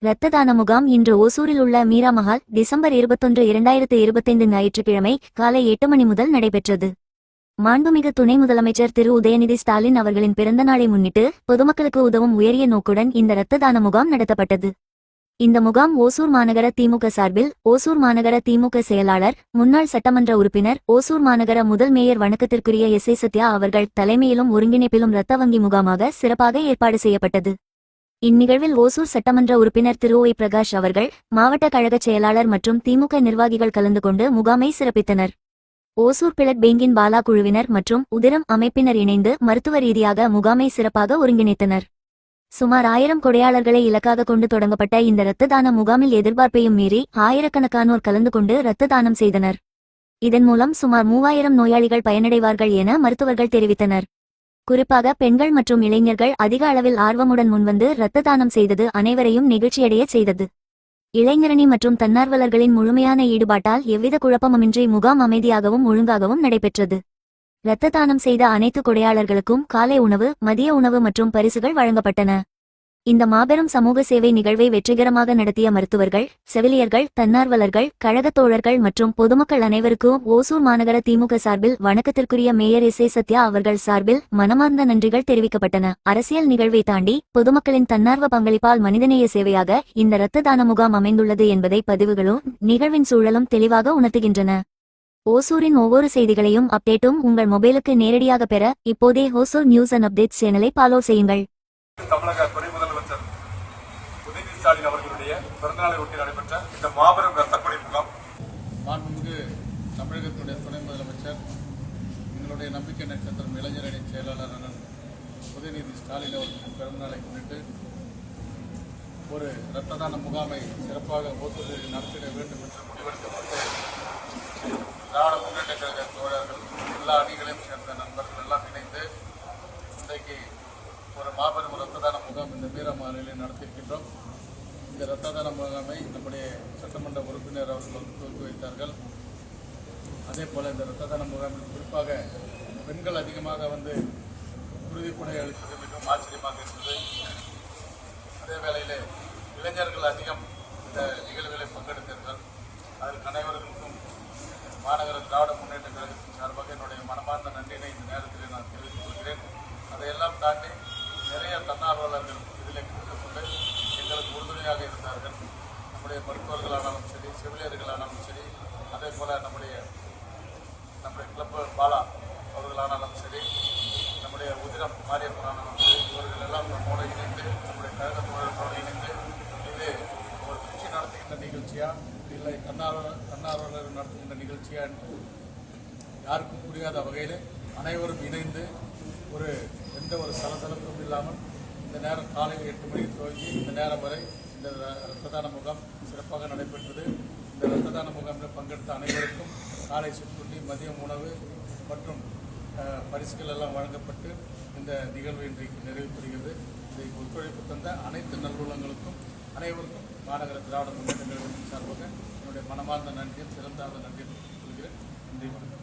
இரத்த தான முகாம் இன்று ஓசூரில் உள்ள மீரா மஹால் டிசம்பர் 21, 2025 ஞாயிற்றுக்கிழமை காலை 8 மணி முதல் நடைபெற்றது. மாண்புமிகு துணை முதலமைச்சர் திரு உதயநிதி ஸ்டாலின் அவர்களின் பிறந்த நாளை முன்னிட்டு பொதுமக்களுக்கு உதவும் உயரிய நோக்குடன் இந்த இரத்த தான முகாம் நடத்தப்பட்டது. இந்த முகாம் ஓசூர் மாநகர திமுக சார்பில் ஓசூர் மாநகர திமுக செயலாளர், முன்னாள் சட்டமன்ற உறுப்பினர், ஓசூர் மாநகர முதல் மேயர் வணக்கத்திற்குரிய எஸ். சத்யா அவர்கள் தலைமையிலும் ஒருங்கிணைப்பிலும் இரத்த வங்கி முகாமாக சிறப்பாக ஏற்பாடு செய்யப்பட்டது. இந்நிகழ்வில் ஓசூர் சட்டமன்ற உறுப்பினர் திரு ஒய் பிரகாஷ் அவர்கள், மாவட்ட கழக செயலாளர் மற்றும் திமுக நிர்வாகிகள் கலந்து கொண்டு முகாமை சிறப்பித்தனர். ஓசூர் பிளட் பேங்கின் பாலா குழுவினர் மற்றும் உதிரம் அமைப்பினர் இணைந்து மருத்துவ ரீதியாக முகாமை சிறப்பாக ஒருங்கிணைத்தனர். சுமார் 1000 கொடையாளர்களை இலக்காக கொண்டு தொடங்கப்பட்ட இந்த இரத்த தான முகாமில் எதிர்பார்ப்பையும் மீறி ஆயிரக்கணக்கானோர் கலந்து கொண்டு இரத்த தானம் செய்தனர். இதன் மூலம் சுமார் 3000 நோயாளிகள் பயனடைவார்கள் என மருத்துவர்கள் தெரிவித்தனர். குறிப்பாக பெண்கள் மற்றும் இளைஞர்கள் அதிக அளவில் ஆர்வமுடன் முன்வந்து இரத்த தானம் செய்தது அனைவரையும் நெகிழ்ச்சியடைய செய்தது. இளைஞரணி மற்றும் தன்னார்வலர்களின் முழுமையான ஈடுபாட்டால் எவ்வித குழப்பமுமின்றி முகாம் அமைதியாகவும் ஒழுங்காகவும் நடைபெற்றது. இரத்த தானம் செய்த அனைத்து கொடையாளர்களுக்கும் காலை உணவு, மதிய உணவு மற்றும் பரிசுகள் வழங்கப்பட்டன. இந்த மாபெரும் சமூக சேவை நிகழ்வை வெற்றிகரமாக நடத்திய மருத்துவர்கள், செவிலியர்கள், தன்னார்வலர்கள், கழகத் தோழர்கள் மற்றும் பொதுமக்கள் அனைவருக்கும் ஓசூர் மாநகர திமுக சார்பில் வணக்கத்திற்குரிய மேயர் எஸ். சத்யா அவர்கள் சார்பில் மனமார்ந்த நன்றிகள் தெரிவிக்கப்பட்டன. அரசியல் நிகழ்வை தாண்டி பொதுமக்களின் தன்னார்வ பங்களிப்பால் மனிதநேய சேவையாக இந்த இரத்த தான முகாம் அமைந்துள்ளது என்பதை பதிவுகளும் நிகழ்வின் சூழலும் தெளிவாக உணர்த்துகின்றன. ஓசூரின் ஒவ்வொரு செய்திகளையும் அப்டேட்டும் உங்கள் மொபைலுக்கு நேரடியாக பெற இப்போதே ஓசூர் நியூஸ் அண்ட் அப்டேட்ஸ் சேனலை ஃபாலோ செய்யுங்கள். தமிழக துணை முதலமைச்சர் உதயநிதி ஸ்டாலின் அவர்களுடைய பிறந்தநாளை ஒட்டி நடைபெற்ற இந்த மாபெரும் இரத்தக்கொடை முகாம், மாண்புமிகு தமிழகத்துடைய துணை முதலமைச்சர், எங்களுடைய நம்பிக்கை நட்சத்திரம் இளைஞரணி செயலாளர் உதயநிதி ஸ்டாலின் அவர்களின் பிறந்தநாளை முன்னிட்டு ஒரு இரத்த தான முகாமை சிறப்பாக ஓசூரில் நடத்திட வேண்டும் என்று முடிவெடுக்கப்பட்டு திராவிட முன்னேற்ற கழக தோழர்கள், எல்லா அணிகளையும் சேர்ந்த நண்பர்கள் எல்லாம் இணைந்து இன்றைக்கு ஒரு மாபெரும் இரத்த தான முகாம் இந்த மீரா மஹாலில் நடத்தியிருக்கின்றோம். இந்த இரத்த தான முகாமை நம்முடைய சட்டமன்ற உறுப்பினர் அவர்கள் துவக்கி வைத்தார்கள். அதே போல் இந்த இரத்த தான முகாமில் குறிப்பாக பெண்கள் அதிகமாக உறுதிப்படை அளித்தது மிகவும் ஆச்சரியமாக இருந்தது. அதே வேளையில் இளைஞர்கள் அதிகம் இந்த நிகழ்வுகளில் பங்கெடுத்தார்கள். அதற்கு அனைவருக்கும் மாநகர திராவிட முன்னேற்ற கழகத்தின் சார்பாக என்னுடைய மனமார்ந்த நன்றியினை இந்த நேரத்தில் நான் தெரிவித்துக் கொள்கிறேன். அதையெல்லாம் தாண்டி நிறைய தன்னார்வலர்கள் இதில் கற்றுக்கொண்டு எங்களுக்கு உறுதுணையாக இருந்தார்கள். நம்முடைய மருத்துவர்களானாலும் சரி, செவிலியர்களானாலும் சரி, அதே போல் நம்முடைய கிளப் பாலா அவர்களானாலும் சரி, நம்முடைய உதிரம் மாரியம்மனானாலும் சரி, இவர்கள் எல்லாம் நம்மோடு இணைந்து, நம்முடைய கழக தோழர்களோடு இணைந்து இது ஒரு கட்சி நடத்துகின்ற நிகழ்ச்சியா இல்லை தன்னார்வலர்கள் நடத்துகின்ற நிகழ்ச்சியா என்று யாருக்கும் புரியாத வகையில் அனைவரும் இணைந்து எந்த ஒரு சலசலப்பும் இல்லாமல் இந்த நேரம் காலையில் 8 மணிக்கு துவங்கி இந்த நேரம் வரை இந்த இரத்த தான முகாம் சிறப்பாக நடைபெற்றது. இந்த இரத்த தான முகாமில் பங்கெடுத்த அனைவருக்கும் காலை சிற்றுண்டி, மதியம் உணவு மற்றும் பரிசுகள் எல்லாம் வழங்கப்பட்டு இந்த நிகழ்வு இன்றைக்கு நிறைவு பெறுகிறது. இதை ஒத்துழைப்பு தந்த அனைத்து நல்லுள்ளங்களுக்கும் அனைவருக்கும் மாநகர திராவிட முன்னேற்ற கழகத்தின் சார்பாக என்னுடைய மனமார்ந்த நன்றியும் சிறந்தார்ந்த நன்றியும் சொல்கிறேன். நன்றி, வணக்கம்.